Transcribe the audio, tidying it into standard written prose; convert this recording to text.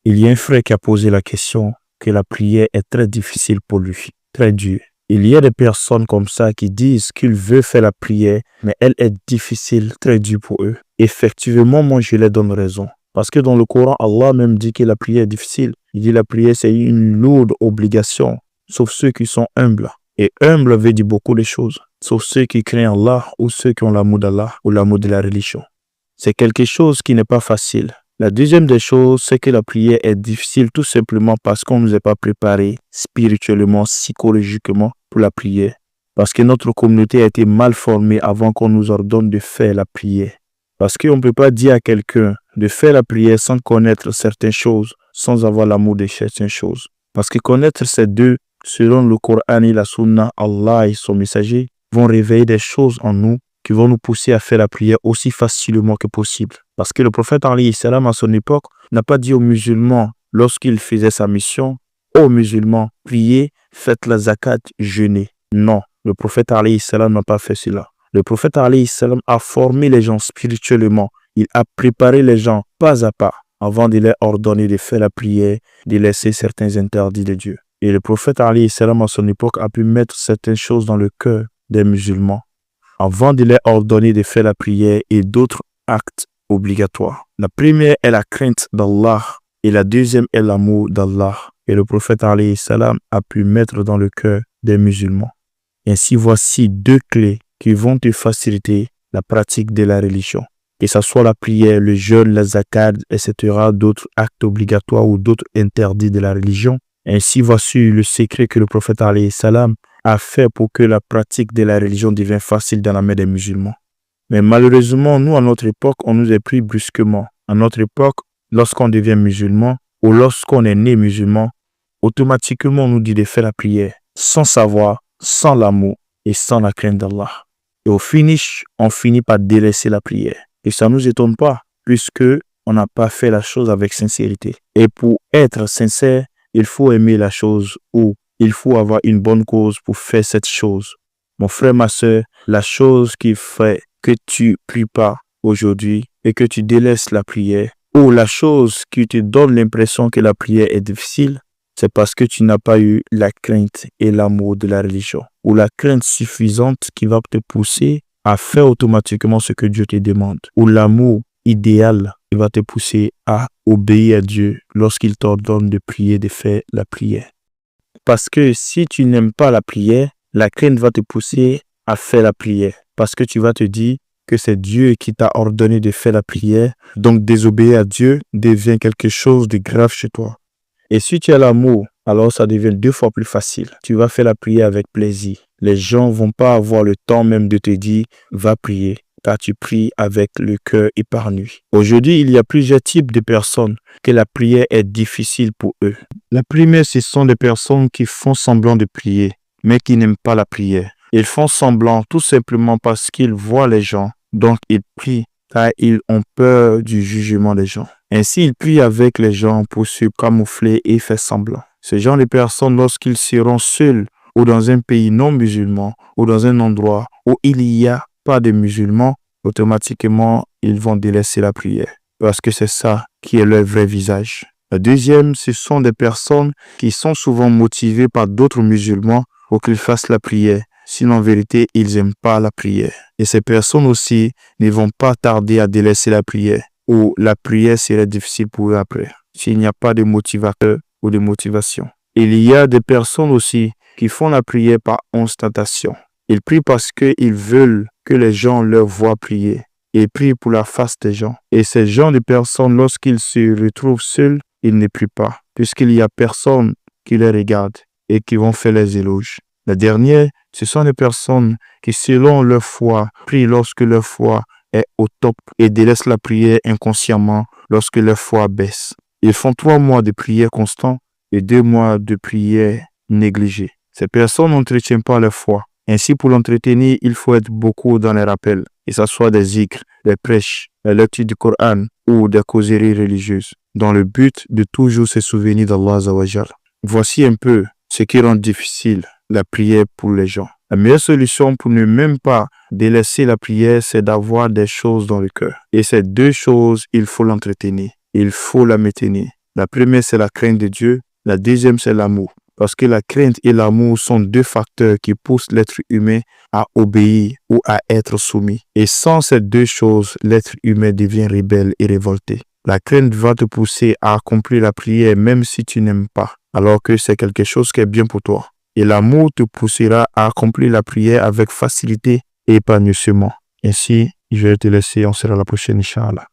Il y a un frère qui a posé la question que la prière est très difficile pour lui, très dure. Il y a des personnes comme ça qui disent qu'ils veulent faire la prière, mais elle est difficile, très dure pour eux. Effectivement, moi, je les donne raison. Parce que dans le Coran, Allah même dit que la prière est difficile. Il dit que la prière, c'est une lourde obligation, sauf ceux qui sont humbles. Et humble veut dire beaucoup de choses, sauf ceux qui craignent Allah ou ceux qui ont l'amour d'Allah ou l'amour de la religion. C'est quelque chose qui n'est pas facile. La deuxième des choses, c'est que la prière est difficile tout simplement parce qu'on ne nous a pas préparé spirituellement, psychologiquement pour la prière. Parce que notre communauté a été mal formée avant qu'on nous ordonne de faire la prière. Parce qu'on ne peut pas dire à quelqu'un de faire la prière sans connaître certaines choses, sans avoir l'amour de certaines choses. Parce que connaître ces deux, selon le Coran et la Sunna, Allah et son messager vont réveiller des choses en nous qui vont nous pousser à faire la prière aussi facilement que possible. Parce que le prophète alayhi salam à son époque n'a pas dit aux musulmans, lorsqu'il faisait sa mission, aux musulmans, priez, faites la zakat, jeûnez. Non, le prophète alayhi salam n'a pas fait cela. Le prophète alayhi salam a formé les gens spirituellement. Il a préparé les gens pas à pas avant de leur ordonner de faire la prière, de laisser certains interdits de Dieu. Et le prophète alayhi salam à son époque a pu mettre certaines choses dans le cœur des musulmans avant de leur ordonner de faire la prière et d'autres actes obligatoires. La première est la crainte d'Allah et la deuxième est l'amour d'Allah. Et le prophète alayhi salam a pu mettre dans le cœur des musulmans. Ainsi, voici deux clés qui vont te faciliter la pratique de la religion. Que ce soit la prière, le jeûne, la zakat, etc., d'autres actes obligatoires ou d'autres interdits de la religion. Ainsi, voici le secret que le prophète alayhi salam a fait pour que la pratique de la religion devienne facile dans la main des musulmans. Mais malheureusement, nous, à notre époque, on nous est pris brusquement. À notre époque, lorsqu'on devient musulman ou lorsqu'on est né musulman, automatiquement, on nous dit de faire la prière sans savoir, sans l'amour et sans la crainte d'Allah. Et au finish, on finit par délaisser la prière. Et ça ne nous étonne pas, puisque on n'a pas fait la chose avec sincérité. Et pour être sincère, il faut aimer la chose ou il faut avoir une bonne cause pour faire cette chose. Mon frère, ma soeur, la chose qui fait que tu ne pries pas aujourd'hui et que tu délaisses la prière, ou la chose qui te donne l'impression que la prière est difficile, c'est parce que tu n'as pas eu la crainte et l'amour de la religion, ou la crainte suffisante qui va te pousser à faire automatiquement ce que Dieu te demande, ou l'amour idéal qui va te pousser à obéir à Dieu lorsqu'il t'ordonne de prier, de faire la prière. Parce que si tu n'aimes pas la prière, la crainte va te pousser à faire la prière. Parce que tu vas te dire que c'est Dieu qui t'a ordonné de faire la prière. Donc désobéir à Dieu devient quelque chose de grave chez toi. Et si tu as l'amour, alors ça devient 2 fois plus facile. Tu vas faire la prière avec plaisir. Les gens ne vont pas avoir le temps même de te dire « va prier ». Car tu pries avec le cœur épargné. Aujourd'hui, il y a plusieurs types de personnes que la prière est difficile pour eux. La première, ce sont des personnes qui font semblant de prier, mais qui n'aiment pas la prière. Ils font semblant tout simplement parce qu'ils voient les gens, donc ils prient car ils ont peur du jugement des gens. Ainsi, ils prient avec les gens pour se camoufler et faire semblant. Ce genre de personnes, lorsqu'ils seront seuls ou dans un pays non musulman ou dans un endroit où il y a pas de musulmans, automatiquement, ils vont délaisser la prière. Parce que c'est ça qui est leur vrai visage. La deuxième, ce sont des personnes qui sont souvent motivées par d'autres musulmans pour qu'ils fassent la prière. Sinon, en vérité, ils n'aiment pas la prière. Et ces personnes aussi ne vont pas tarder à délaisser la prière. Ou la prière serait difficile pour eux après. S'il n'y a pas de motivateur ou de motivation. Il y a des personnes aussi qui font la prière par ostentation. Ils prient parce qu'ils veulent que les gens leur voient prier. Ils prient pour la face des gens. Et ces gens de personnes, lorsqu'ils se retrouvent seuls, ils ne prient pas. Puisqu'il n'y a personne qui les regarde et qui vont faire les éloges. La dernière, ce sont des personnes qui, selon leur foi, prient lorsque leur foi est au top et délaissent la prière inconsciemment lorsque leur foi baisse. Ils font 3 mois de prière constante et 2 mois de prière négligée. Ces personnes n'entretiennent pas leur foi. Ainsi, pour l'entretenir, il faut être beaucoup dans les rappels, que ce soit des zikrs, des prêches, la lecture du Coran ou des causeries religieuses, dans le but de toujours se souvenir d'Allah Azza wa Jal. Voici un peu ce qui rend difficile la prière pour les gens. La meilleure solution pour ne même pas délaisser la prière, c'est d'avoir des choses dans le cœur. Et ces 2 choses, il faut l'entretenir, il faut la maintenir. La première, c'est la crainte de Dieu. La deuxième, c'est l'amour. Parce que la crainte et l'amour sont deux facteurs qui poussent l'être humain à obéir ou à être soumis. Et sans ces deux choses, l'être humain devient rebelle et révolté. La crainte va te pousser à accomplir la prière même si tu n'aimes pas, alors que c'est quelque chose qui est bien pour toi. Et l'amour te poussera à accomplir la prière avec facilité et épanouissement. Ainsi, je vais te laisser, on sera la prochaine, Inch'Allah.